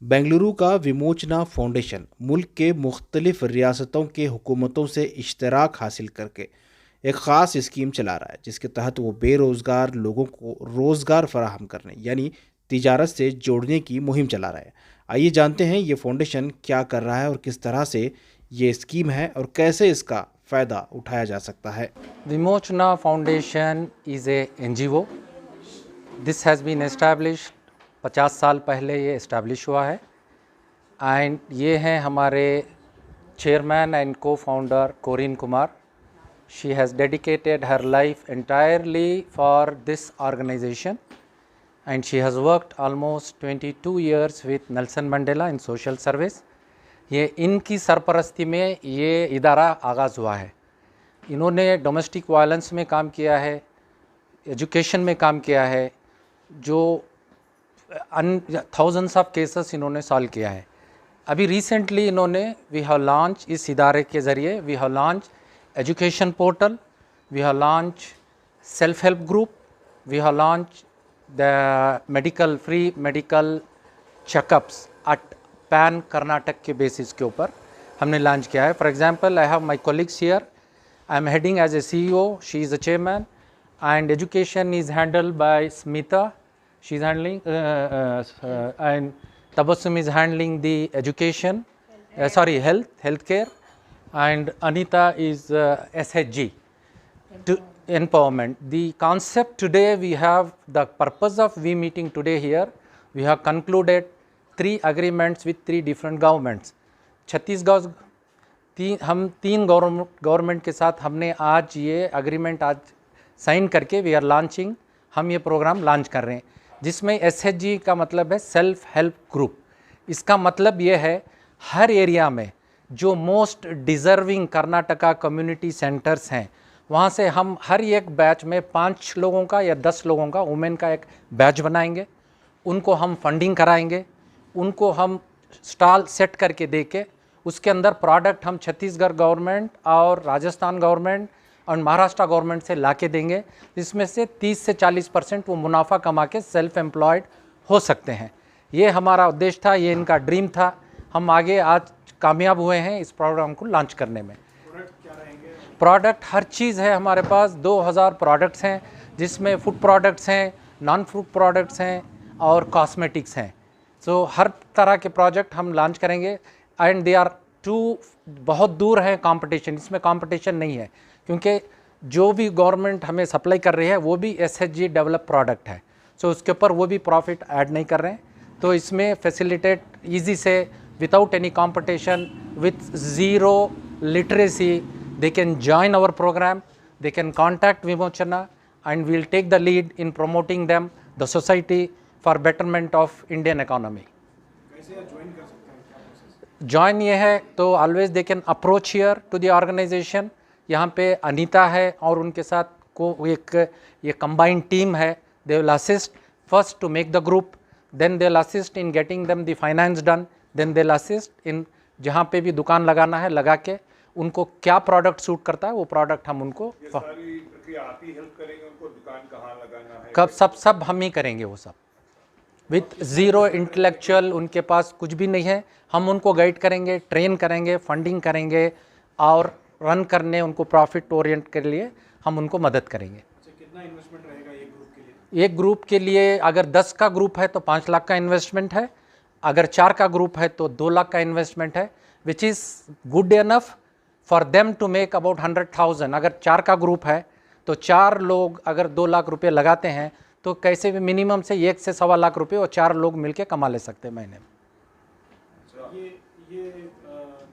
बेंगलुरु का विमोचना फाउंडेशन मुल्क के मुख्तलिफ रियासतों के हुकूमतों से इश्तराक हासिल करके एक ख़ास स्कीम चला रहा है, जिसके तहत वो बेरोज़गार लोगों को रोज़गार फराहम करने यानी तिजारत से जोड़ने की मुहिम चला रहा है। आइए जानते हैं ये फाउंडेशन क्या कर रहा है और किस तरह से ये स्कीम है और कैसे इसका फ़ायदा उठाया जा सकता है। Vimochana Foundation is a NGO. This has been established 50 साल पहले ये इस्टेब्लिश हुआ है एंड ये हैं हमारे chairman and cofounder Korin Kumar. She has dedicated her life entirely for this organization and she has worked almost 22 years with Nelson Mandela in social service. ये इनकी सरपरस्ती में ये इदारा आगाज़ हुआ है. इन्होंने डोमेस्टिक वायलेंस में काम किया है, एजुकेशन में काम किया है, जो थाउजेंड्स ऑफ केसेस इन्होंने सॉल्व किया है. अभी रिसेंटली इन्होंने वी हैव लॉन्च इस इदारे के ज़रिए we have launch education portal, we have launch self help group, we have launch the free medical checkups at pan Karnataka के बेसिस के ऊपर हमने लॉन्च किया है. For example I have my colleagues here. I am heading as a CEO, she is the chairman, and education is handled by Smita. She is handling and Tabassum is handling the education, healthcare, and Anita is SHG, to empowerment. The concept today we have, the purpose of we meeting today here, we have concluded 3 agreements with 3 different governments. Chhattisgarh हम तीन government के साथ हमने आज ये agreement आज sign करके we are launching, हम ये प्रोग्राम लॉन्च कर रहे हैं, जिसमें SHG का मतलब है सेल्फ हेल्प ग्रुप. इसका मतलब ये है हर एरिया में जो most deserving Karnataka community centres हैं, वहाँ से हम हर एक बैच में 5 लोगों का या 10 लोगों का वुमेन का एक बैच बनाएंगे. उनको हम फंडिंग कराएंगे, उनको हम स्टॉल सेट करके दे के उसके अंदर प्रोडक्ट हम छत्तीसगढ़ गवर्नमेंट और राजस्थान गवर्नमेंट और महाराष्ट्र गवर्नमेंट से ला के देंगे, जिसमें से 30 से 40% वो मुनाफा कमा के सेल्फ एम्प्लॉयड हो सकते हैं. ये हमारा उद्देश्य था, ये इनका ड्रीम था. हम आगे आज कामयाब हुए हैं इस प्रोग्राम को लॉन्च करने में. प्रोडक्ट हर चीज़ है हमारे पास. 2000 प्रोडक्ट्स हैं, जिसमें फूड प्रोडक्ट्स हैं, नॉन फूड प्रोडक्ट्स हैं और कॉस्मेटिक्स हैं. सो हर तरह के प्रोजेक्ट हम लॉन्च करेंगे एंड दे आर बहुत दूर है कंपटीशन. इसमें कंपटीशन नहीं है, क्योंकि जो भी गवर्नमेंट हमें सप्लाई कर रही है वो भी SHG डेवलप प्रोडक्ट है. सो उसके ऊपर वो भी प्रॉफिट ऐड नहीं कर रहे हैं. तो इसमें फैसिलिटेट ईजी से without any competition with zero literacy they can join our programme, they can contact Vimochana and we'll take the lead in promoting them the society for betterment of Indian economy. Join ये है तो always they can approach here to the organisation. यहाँ पे अनीता है और उनके साथ को एक ये कंबाइंड टीम है. They will assist first to make the group, then they will assist in getting them the finance done, then they will assist in जहाँ पे भी दुकान लगाना है लगा के उनको क्या प्रोडक्ट सूट करता है वो प्रोडक्ट हम उनको कब सब हम ही करेंगे. वो सब विथ ज़ीरो इंटेलेक्चुअल, उनके पास कुछ भी नहीं है. हम उनको गाइड करेंगे, ट्रेन करेंगे, फंडिंग करेंगे और रन करने उनको प्रॉफिट ओरिएंट के लिए हम उनको मदद करेंगे. कितना इन्वेस्टमेंट रहेगा एक ग्रुप के लिए? एक ग्रुप के लिए अगर 10 का ग्रुप है तो 5 लाख का इन्वेस्टमेंट है. अगर 4 का ग्रुप है तो 2 लाख का इन्वेस्टमेंट है, which is good enough for them to make about 100,000. अगर 4 का ग्रुप है तो 4 लोग अगर 2 लाख रुपये लगाते हैं तो कैसे भी मिनिमम से 1 से 1.25 लाख रुपये और 4 लोग मिलके कमा ले सकते हैं महीने में. ये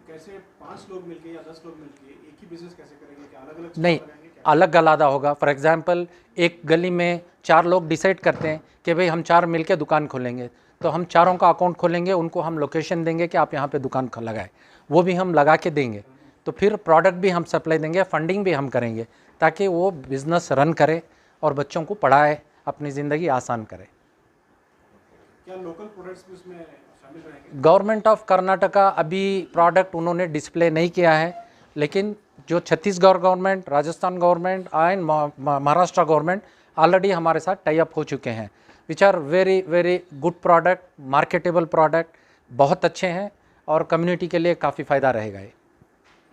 कैसे 5 लोग मिलके या 10 लोग मिलके एक ही बिजनेस कैसे करेंगे? क्या अलग-अलग नहीं, अलग अलग होगा. फॉर एग्जांपल एक गली में 4 लोग डिसाइड करते हैं कि भाई हम 4 मिलके दुकान खोलेंगे, तो हम चारों का अकाउंट खोलेंगे, उनको हम लोकेशन देंगे कि आप यहाँ पे दुकान लगाएं, वो भी हम लगा के देंगे. तो फिर प्रोडक्ट भी हम सप्लाई देंगे, फंडिंग भी हम करेंगे, ताकि वो बिज़नेस रन करे और बच्चों को पढ़ाए, अपनी ज़िंदगी आसान करे. क्या लोकल प्रोडक्ट्स भी उसमें शामिल रहेंगे? गवर्नमेंट ऑफ कर्नाटका अभी प्रोडक्ट उन्होंने डिस्प्ले नहीं किया है, लेकिन जो Chhattisgarh government, Rajasthan government and Maharashtra government already हमारे साथ टाई अप हो चुके हैं, which are very very good product, marketable product, बहुत अच्छे हैं और कम्युनिटी के लिए काफ़ी फ़ायदा रहेगा ये।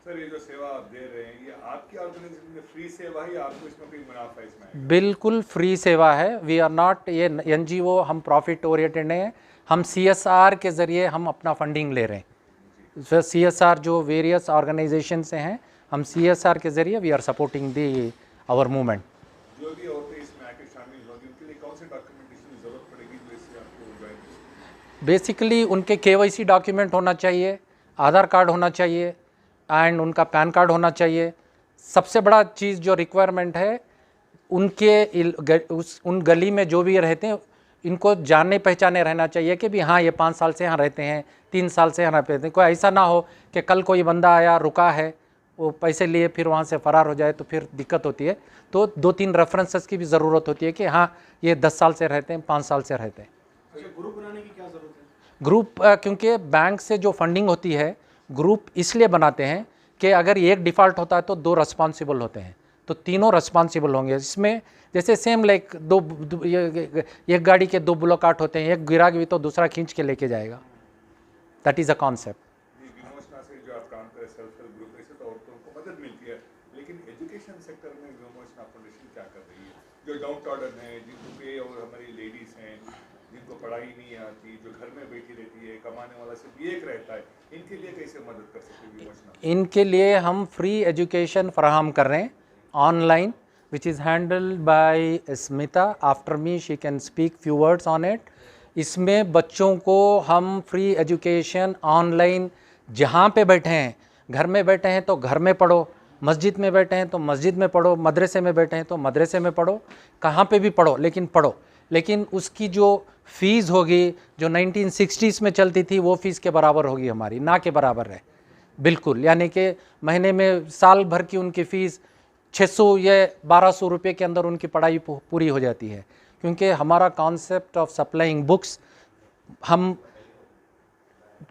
सर ये जो सेवा आप दे रहे हैं ये आपकी ऑर्गेनाइजेशन की फ्री सेवा है या आपको इसमें कोई मुनाफा इसमें है? बिल्कुल फ्री सेवा है। वी आर नॉट ये NGO, हम प्रॉफिट ओरिएंटेड नहीं है, हम CSR के ज़रिए हम अपना फंडिंग ले रहे हैं। सर CSR जो वेरियस ऑर्गेनाइजेशन से हैं, हम CSR के ज़रिए we are supporting the our movement. जो भी औरतें इसमें आके शामिल होंगी उनके लिए कौन से डॉक्यूमेंटेशन की जरूरत पड़ेगी जो इससे आपको ज्वाइन? बेसिकली उनके KYC डॉक्यूमेंट होना चाहिए, आधार कार्ड होना चाहिए एंड उनका पैन कार्ड होना चाहिए। सबसे बड़ा चीज़ जो रिक्वायरमेंट है, उन गली में जो भी रहते हैं इनको जानने पहचाने रहना चाहिए कि भी हाँ ये 5 साल से यहाँ रहते हैं, 3 साल से यहाँ रहते हैं। कोई ऐसा ना हो कि कल कोई बंदा आया, रुका है, वो पैसे लिए फिर वहाँ से फ़रार हो जाए तो फिर दिक्कत होती है। तो 2-3 रेफरेंसेस की भी ज़रूरत होती है कि हाँ ये 10 साल से रहते हैं, 5 साल से रहते हैं। ग्रुप बनाने की क्या ज़रूरत है? ग्रुप क्योंकि बैंक से जो फंडिंग होती है, ग्रुप इसलिए बनाते हैं कि अगर एक डिफ़ॉल्ट होता है तो 2 रिस्पॉन्सिबल होते हैं, तो तीनों रिस्पॉन्सिबल होंगे। इसमें जैसे सेम लाइक एक गाड़ी के 2 ब्लॉक होते हैं, एक गिरा भी तो दूसरा खींच के लेके जाएगा। That is a concept. Vimochana से जो आप काम करें सेल्फ हेल्प ग्रुप, इससे तो औरतों को मदद मिलती है, लेकिन एजुकेशन सेक्टर में विमोचना फाउंडेशन क्या कर रही है? जो डाउन टॉर्डन है, जिनको पे और हमारी लेडीज़ हैं जिनको पढ़ाई नहीं आती, जो घर में बैठी रहती है, कमाने वाला सिर्फ एक रहता है, इनके लिए कैसे मदद कर सकते हैं विमोचना? इनके लिए हम फ्री एजुकेशन फराहम कर रहे हैं online, which is handled by Smita. After me she can speak few words on it. इसमें बच्चों को हम फ्री एजुकेशन ऑनलाइन जहाँ पे बैठे हैं, घर में बैठे हैं तो घर में पढ़ो, मस्जिद में बैठे हैं तो मस्जिद में पढ़ो, मदरसे में बैठे हैं तो मदरसे में पढ़ो, कहाँ पे भी पढ़ो लेकिन पढ़ो। लेकिन उसकी जो फ़ीस होगी जो 1960s में चलती थी वो फ़ीस के बराबर होगी हमारी, ना के बराबर है बिल्कुल। यानी कि महीने में साल भर की उनकी फ़ीस 600 या 1200 रुपये के अंदर उनकी पढ़ाई पूरी हो जाती है। क्योंकि हमारा कॉन्सेप्ट ऑफ सप्लाइंग बुक्स, हम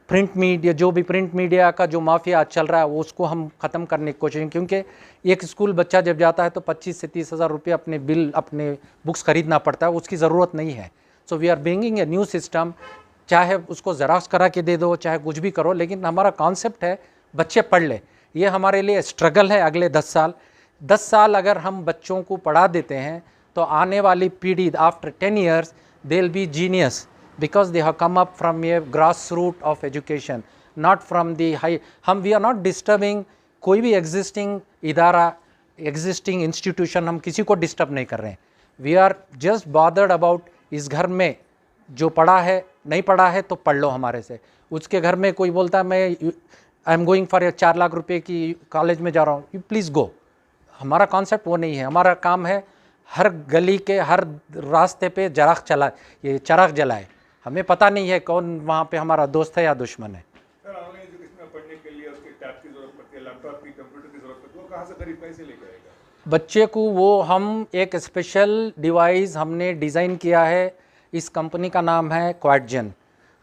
प्रिंट मीडिया, जो भी प्रिंट मीडिया का जो माफिया चल रहा है वो उसको हम ख़त्म करने की कोशिश, क्योंकि एक स्कूल बच्चा जब जाता है तो 25 से 30 हज़ार रुपये अपने बुक्स ख़रीदना पड़ता है, उसकी ज़रूरत नहीं है। So we are bringing a new system, चाहे उसको ज़ेरॉक्स करा के दे दो, चाहे कुछ भी करो, लेकिन हमारा कॉन्सेप्ट है बच्चे पढ़ ले। ये हमारे लिए स्ट्रगल है अगले 10 साल अगर हम बच्चों को पढ़ा देते हैं तो आने वाली पीढ़ी after 10 years they will be genius, because they have come up from a grass root of education, not from the high. We are not disturbing कोई भी एग्जिस्टिंग इदारा, एग्जिस्टिंग इंस्टीट्यूशन, हम किसी को डिस्टर्ब नहीं कर रहे हैं। We are just bothered about इस घर में जो पढ़ा है, नहीं पढ़ा है तो पढ़ लो हमारे से। उसके घर में कोई बोलता है मैं I am going for 4 lakh रुपए की कॉलेज में जा रहा हूँ, यू प्लीज़ गो। हमारा कॉन्सेप्ट वो नहीं है। हमारा काम है हर गली के हर रास्ते पे चराग जलाए। हमें पता नहीं है कौन वहाँ पे हमारा दोस्त है या दुश्मन है। सर ऑनलाइन एजुकेशन में पढ़ने के लिए उसके टैब की जरूरत पड़ती है, लैपटॉप की, कंप्यूटर की जरूरत पड़ती है, वो कहाँ से गरीब पैसे लेके आएगा? बच्चे को वो हम एक स्पेशल डिवाइस हमने डिज़ाइन किया है, इस कंपनी का नाम है क्वाडजन,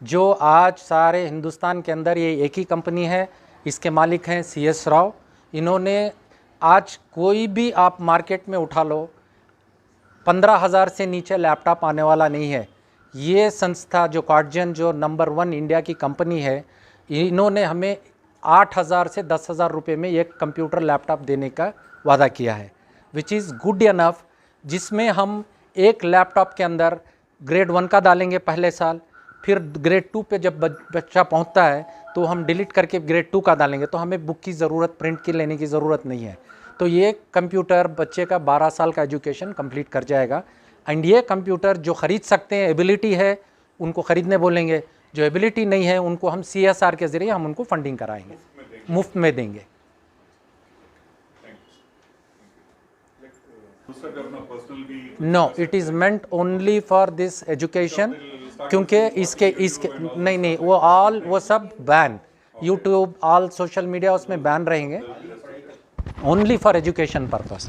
जो आज सारे हिंदुस्तान के अंदर ये एक ही कंपनी है। इसके मालिक हैं CS राव। इन्होंने आज कोई भी आप मार्केट में उठा लो, 15,000 से नीचे लैपटॉप आने वाला नहीं है। ये संस्था जो क्वाडजन, जो नंबर 1 इंडिया की कंपनी है, इन्होंने हमें 8,000 से 10,000 रुपये में एक कंप्यूटर लैपटॉप देने का वादा किया है, विच इज़ गुड इनफ, जिसमें हम एक लैपटॉप के अंदर ग्रेड 1 का डालेंगे पहले साल, फिर ग्रेड 2 पे जब बच्चा पहुंचता है तो हम डिलीट करके ग्रेड 2 का डालेंगे, तो हमें बुक की ज़रूरत, प्रिंट की लेने की ज़रूरत नहीं है। तो ये कंप्यूटर बच्चे का 12 साल का एजुकेशन कंप्लीट कर जाएगा। एंड ये कंप्यूटर जो ख़रीद सकते हैं, एबिलिटी है, उनको ख़रीदने बोलेंगे, जो एबिलिटी नहीं है उनको हम CSR के ज़रिए हम उनको फंडिंग कराएंगे, मुफ्त में देंगे। No, it is meant only for this education, क्योंकि इसके नहीं वो सब ban, YouTube all social media उसमें बैन रहेंगे, ओनली फॉर एजुकेशन पर्पस।